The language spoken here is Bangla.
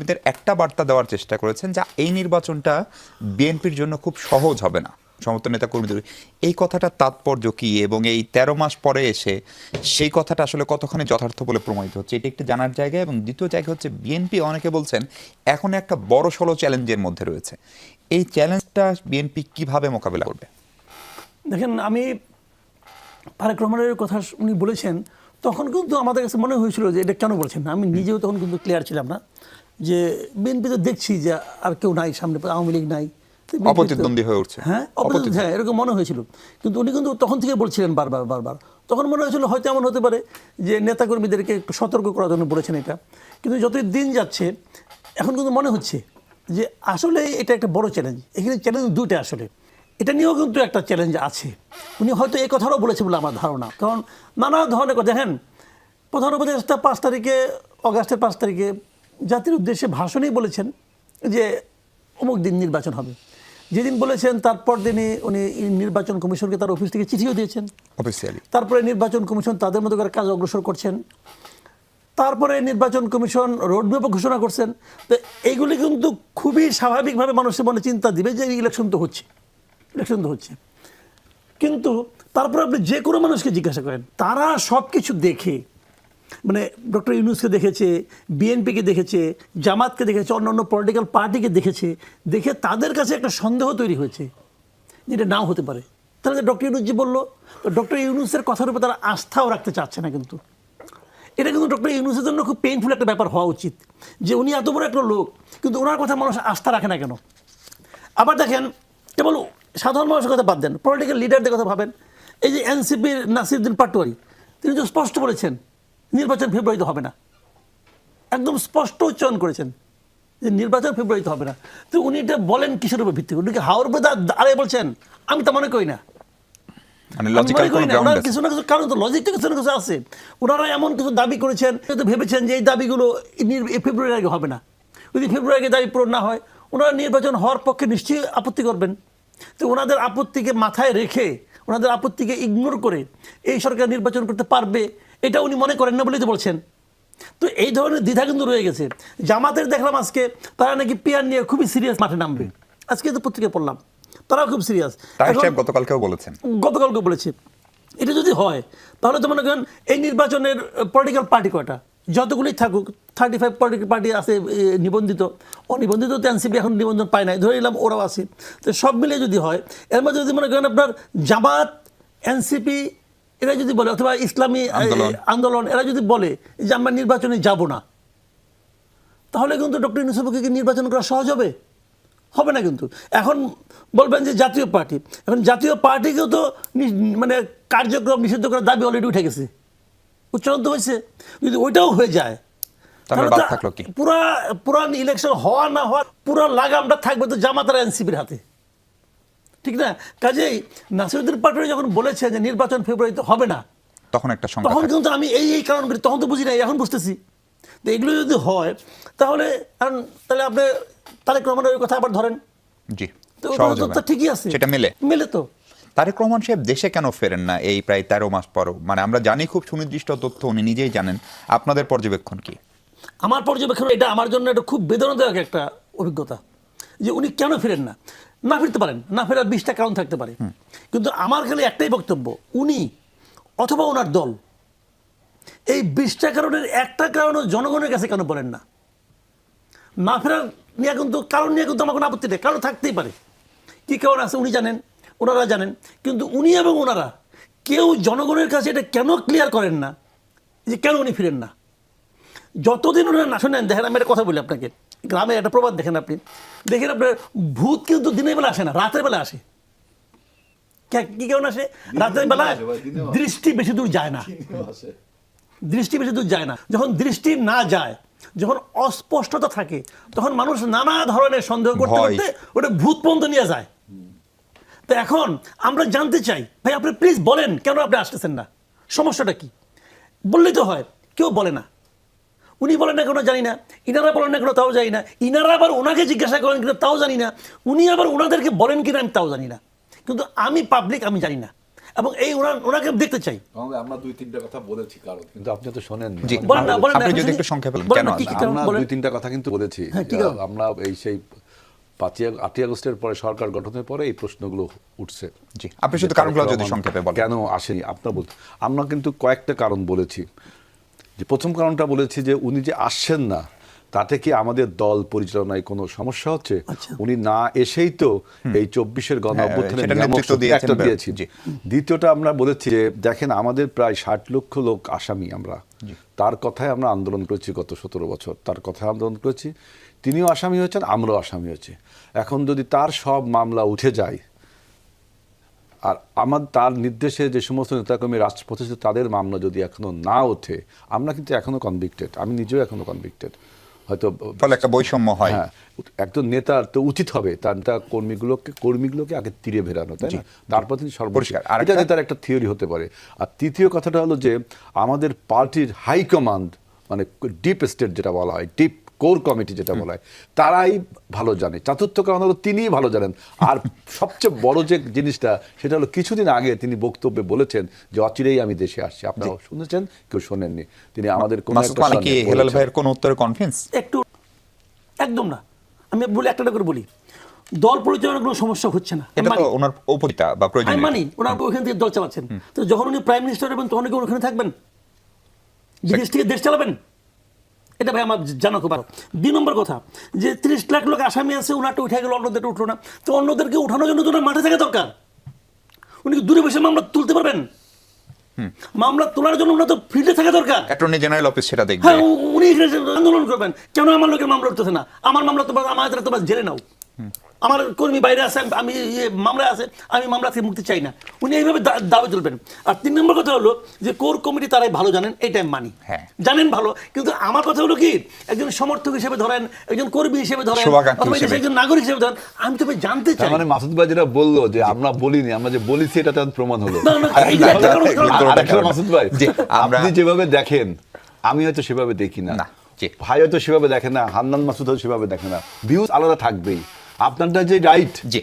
কর্মীদের একটা বার্তা দেওয়ার চেষ্টা করেছেন যা এই নির্বাচনটা বিএনপির জন্য খুব সহজ হবে না। সমর্থন নেতা কর্মীদের এই কথাটার তাৎপর্য কি এবং এই ১৩ মাস পরে এসে সেই কথাটা আসলে কতখানি যথার্থ বলে প্রমাণিত হচ্ছে, এটা একটু জানার জায়গা। এবং দ্বিতীয় জায়গা হচ্ছে বিএনপি অনেকে বলছেন এখন একটা বড় সড়ো চ্যালেঞ্জের মধ্যে রয়েছে, এই চ্যালেঞ্জটা বিএনপি কিভাবে মোকাবিলা করবে? দেখেন, আমি তারেক রহমানের কথা উনি বলেছেন তখন কিন্তু আমাদের কাছে মনে হয়েছিল যে এটা কেন বলছেন না। আমি নিজেও তখন কিন্তু ক্লিয়ার ছিলাম না যে বিএনপি তো দেখছি যে আর কেউ নাই সামনে, আওয়ামী লীগ নাই, অপ্রতিদ্বন্দ্বী হয়ে উঠছে। হ্যাঁ, হ্যাঁ, এরকম মনে হয়েছিল। কিন্তু উনি কিন্তু তখন থেকে বলছিলেন বারবার। তখন মনে হয়েছিল হয়তো এমন হতে পারে যে নেতাকর্মীদেরকে একটু সতর্ক করার জন্য বলেছেন এটা। কিন্তু যতই দিন যাচ্ছে এখন কিন্তু মনে হচ্ছে যে আসলে এটা একটা বড় চ্যালেঞ্জ। এখানে চ্যালেঞ্জ দুটো, আসলে এটা নিয়েও কিন্তু একটা চ্যালেঞ্জ আছে। উনি হয়তো এই কথাটাও বলেছে বলে আমার ধারণা, কারণ নানা ধরনের কথা। দেখেন, প্রধান উপদেষ্টা 5 তারিখে, অগাস্টের 5 তারিখে জাতির উদ্দেশ্যে ভাষণেই বলেছেন যে অমুক দিন নির্বাচন হবে। যেদিন বলেছেন তারপর দিনই উনি নির্বাচন কমিশনকে তার অফিস থেকে চিঠিও দিয়েছেন অফিসিয়ালি। তারপরে নির্বাচন কমিশন তাদের মতো করে কাজ অগ্রসর করছেন। তারপরে নির্বাচন কমিশন রোডম্যাপও ঘোষণা করছেন। তো এইগুলি কিন্তু খুবই স্বাভাবিকভাবে মানুষের মনে চিন্তা দিবে যে ইলেকশন তো হচ্ছে। কিন্তু তারপরে আপনি যে কোনো মানুষকে জিজ্ঞাসা করেন, তারা সব কিছু দেখে, মানে ডক্টর ইউনূসকে দেখেছে, বিএনপিকে দেখেছে, জামাতকে দেখেছে, অন্যান্য পলিটিক্যাল পার্টিকে দেখে তাদের কাছে একটা সন্দেহ তৈরি হয়েছে যেটা নাও হতে পারে। তাহলে ডক্টর ইউনূস যে বললো, ডক্টর ইউনূসের কথার উপর তারা আস্থাও রাখতে চাচ্ছে না। কিন্তু এটা কিন্তু ডক্টর ইউনূসের জন্য খুব পেইনফুল একটা ব্যাপার হওয়া উচিত যে উনি এত বড় একটা লোক, কিন্তু ওনার কথা মানুষ আস্থা রাখে না কেন? আবার দেখেন, কেবল সাধারণ মানুষের কথা বাদ দেন, পলিটিক্যাল লিডারদের কথা ভাবেন। এই যে এনসিপির নাসিরউদ্দিন পাটোয়ারি, তিনি তো স্পষ্ট বলেছেন নির্বাচন ফেব্রুয়ারিতে হবে না। একদম স্পষ্ট উচ্চারণ করেছেন যে নির্বাচন ফেব্রুয়ারিতে হবে না। তো উনি এটা বলেন কিসের উপর ভিত্তি করে? উনি কি হাওর উপর দাঁড়িয়ে বলছেন? আমি তা মনে করি না। কিছু না কিছু কারণ তো, লজিক তো কিছু না কিছু আছে। ওনারা এমন কিছু দাবি করেছেন, ভেবেছেন যে এই দাবিগুলো ফেব্রুয়ারির আগে হবে না। যদি ফেব্রুয়ারি আগে দাবি পূরণ না হয়, ওনারা নির্বাচন হওয়ার পক্ষে নিশ্চয়ই আপত্তি করবেন। তো ওনাদের আপত্তিকে মাথায় রেখে, ওনাদের আপত্তিকে ইগনোর করে এই সরকার নির্বাচন করতে পারবে এটা উনি মনে করেন না বলেই তো বলছেন। তো এই ধরনের দ্বিধা কিন্তু রয়ে গেছে। জামাতের দেখলাম আজকে তারা নাকি পিয়ার নিয়ে খুবই সিরিয়াস মাঠে নামবে। আজকে তো পত্রিকায় পড়লাম তারাও খুব সিরিয়াস। গতকালকেও বলেছে এটা যদি হয় তাহলে তো মনে করেন এই নির্বাচনের পলিটিক্যাল পার্টি কয়টা, যতগুলি থাকুক, 35 পলিটিক্যাল পার্টি আছে নিবন্ধিত, অনিবন্ধিত তো এনসিপি এখন নিবন্ধন পায় নাই, ধরে নিলাম ওরাও আছে। তো সব মিলে যদি হয়, এর মধ্যে যদি মনে করেন আপনার জামাত, এনসিপি এরা যদি বলে, অথবা ইসলামী আন্দোলন এরা যদি বলে যে আমরা নির্বাচনে যাব না, তাহলে কিন্তু ডক্টর ইউনূসের পক্ষে নির্বাচন করা সহজ হবে না। কিন্তু এখন বলবেন যে জাতীয় পার্টি, এখন জাতীয় পার্টিকেও তো মানে কার্যক্রম নিষিদ্ধ করার দাবি অলরেডি উঠে গেছে, উচ্চারণ তো হয়েছে। যদি ওইটাও হয়ে যায় তাহলে পুরা ইলেকশন হওয়া না হওয়ার পুরো লাগামটা থাকবে তো জামাত আর এনসিপির হাতে, ঠিক না? কাজেই নাসিরউদ্দিন পাটোয়ারি যখন বলেছে যে নির্বাচন ফেব্রুয়ারিতে হবে না, তখন কিন্তু আমি এই কারণ করি, তখন তো বুঝি না, এখন বুঝতেছি। তো এগুলো যদি হয় তাহলে আপনি তারেক রহমানের কথা আবার ধরেন, তো ঠিকই আছে, সেটা মেলে। তো তারেক রহমান সাহেব দেশে কেন ফেরেন না এই প্রায় 13 মাস পরও? মানে আমরা জানি খুব সুনির্দিষ্ট তথ্য, উনি নিজেই জানেন। আপনাদের পর্যবেক্ষণ কি? আমার পর্যবেক্ষণ, এটা আমার জন্য এটা খুব বেদনাদায়ক একটা অভিজ্ঞতা যে উনি কেন ফিরেন না ফিরতে পারেন, না ফেরার 20টা কারণ থাকতে পারে। কিন্তু আমার খালি একটাই বক্তব্য, উনি অথবা ওনার দল এই 20টা কারণের একটা কারণও জনগণের কাছে কেন বলেন না ফেরার নিয়ে? কিন্তু কারণ নিয়ে কিন্তু আমার কোনো আপত্তি নেই, কারণ থাকতেই পারে। কী কারণ আছে উনি জানেন, ওনারা জানেন, কিন্তু উনি এবং ওনারা কেউ জনগণের কাছে এটা কেন ক্লিয়ার করেন না যে কেন উনি ফিরেন না? যতদিন ওনারা না শোনেন, দেখেন আমি একটা কথা বলি আপনাকে, গ্রামে একটা প্রবাদ দেখেন আপনার ভূত কিন্তু দিনের বেলা আসে না, রাতের বেলা আসে। কি কারণ আসে? রাতের বেলা দৃষ্টি বেশি দূর যায় না। যখন দৃষ্টি না যায়, যখন অস্পষ্টতা থাকে, তখন মানুষ নানা ধরনের সন্দেহ করতে ওটা ভূত পর্যন্ত নিয়ে যায়। তো এখন আমরা জানতে চাই, ভাই আপনি প্লিজ বলেন কেন আপনি আসতেছেন না, সমস্যাটা কি? বললেই তো হয়। কেউ বলে না, উনি বলেন না কেন জানি না, ইনারা বলেন না কেন তাও জানি না, ইনারা আবার ওনাকে জিজ্ঞাসা করেন কিনা তাও জানি না, উনি আবার ওনাদেরকে বলেন কিনা আমি তাও জানি না। কিন্তু আমি পাবলিক, আমি জানি না। এবং এই ওনাকে দেখতে চাই। আমরা 2-3টা কথা বলেছি কারণ, কিন্তু আপনি তো শোনেননি। জি, বলেন না, বলেন না, আপনি এখন যদি শুনি। একটু সংক্ষেপে বলেন, বলেন কেন না, কি আসলে? কারণ আমরা বলেন। 2-3টা কথা কিন্তু বলেছি। হ্যাঁ, কি কারণ? আমরা এই সেই 8ই আগস্টের পরে সরকার গঠনের পরে এই প্রশ্নগুলো উঠছে। জি, আপনি শুধু কারণগুলো যদি সংক্ষেপে বলেন। কেন আসেনি আপনার বলতে, আমরা কিন্তু কয়েকটা কারণ বলেছি। যে প্রথম কারণটা বলেছি যে উনি যে আসছেন না, তাতে কি আমাদের দল পরিচালনায় কোনো সমস্যা হচ্ছে? আচ্ছা। উনি না এসেই তো এই 24-এর গণ হ্যাঁ, অভ্যুত্থানের সেটা নিয়ামক নেতৃত্ব শক্তি দিয়েছেন। একটা দিয়েছি। জি। দ্বিতীয়টা আমরা বলেছি যে দেখেন আমাদের প্রায় 60 লক্ষ লোক আসামি আমরা, তার কথায় আমরা আন্দোলন করেছি গত 17 বছর, তার কথায় আন্দোলন করেছি। তিনিও আসামি হয়েছেন, আমরাও আসামি হয়েছি। এখন যদি তার সব মামলা উঠে যায়, আর তার নির্দেশে যে সমস্ত নেতাকর্মী রাষ্ট্রপতি ছিল, তাদের মামলা যদি এখনো না ওঠে, আমরা কিন্তু এখনো কনভিক্টেড, আমি নিজেও এখনো কনভিক্টেড। হয়তো ফলে একটা বৈষম্য হয়। হ্যাঁ, একজন নেতার তো উচিত হবে তার নেতা কর্মীগুলোকে আগে তীরে ভেড়ানো, তাই না? তারপর তিনি সর্বোচ্চ, পরিষ্কার। এটা নেতার একটা থিওরি হতে পারে। আর তৃতীয় কথাটা হলো যে আমাদের পার্টির হাইকমান্ড, মানে ডিপ স্টেট যেটা বলা হয়, ডিপ কোর কমিটি যেটা বলা হয়, তারাই ভালো জানে। চতুর্থ কারণ হলো তিনিই ভালো জানেন। আর সবচেয়ে বড় যে জিনিসটা, সেটা হলো কিছুদিন আগে তিনি বক্তব্যে বলেছেন যে অচিরেই আমি দেশে আসছি। আপনারা শুনেছেন, কেউ শোনেননি। তিনি আমাদের কোনো মাসুদ খান কি হেলাল ভাইয়ের কোন উত্তরে কনফিডেন্স? একটু একদম না, আমি বলি একটা করে বলি, দল পরিচালনার কোনো সমস্যা হচ্ছে না। এটা তো ওনার উপরিতা বা আমি প্রয়োজনীয়। মানি ওনার ওইখান থেকে দল চালাচ্ছেন, তো যখন উনি প্রাইম মিনিস্টার হবেন তখন কি ওখানে থাকবেন? বিদেশ থেকে দেশ চালাবেন? এটা ভাই আমার জানা খুব ভালো। 2 নম্বর কথা, যে 30 লাখ লোক আসামি আছে, ওনারটা উঠে গেল, অন্যদের উঠলো না, তো অন্যদেরকে উঠানোর জন্য তো ওনার মাঠে থাকা দরকার। উনি কি দূরে বসে মামলা তুলতে পারবেন? মামলা তোলার জন্য ওনার তো ফিল্ডে থাকা দরকার। অ্যাটর্নি জেনারেল অফিস সেটা দেখবে। হ্যাঁ, উনি এখানে আন্দোলন করবেন, কেন আমার লোকের মামলা উঠতেছে না? আমার মামলা তোমার জেনে নাও, আমার কর্মী বাইরে আছে, আমি মামলা আছে, আমি মামলা থেকে মুক্তি চাই না। উনি এইভাবে দাবি তুলবেন। আর 3 নম্বর কথা হলো যে কোর কমিটি তারাই ভালো জানেন, এটা আমি মানি, হ্যাঁ। জানেন ভালো। কিন্তু আমার কথা হলো কি, একজন সমর্থক হিসেবে ধরেন, একজন কর্মী হিসেবে ধরেন, শুভাকাঙ্ক্ষী অথবা হিসেবে। একজন নাগরিক হিসেবে ধরেন, আমি তো ভাই জানতে চাই। মানে মাসুদ ভাই যেটা বললো যে আমরা বলিনি, আমরা যে বলেছি এটা তেমন প্রমাণ হলো। না, না, এইগুলো একটা কারণ- আরেকটা মাসুদ ভাই, জি, আমরা- আপনি যেভাবে দেখেন আমি হয়তো সেভাবে দেখি না, না, জি। ভাই হয়তো সেভাবে দেখে না, হান্নান মাসুদ হয়তো সেভাবে দেখে না। ভিউজ আলাদা থাকবেই, আপনারটা যে রাইট, জি।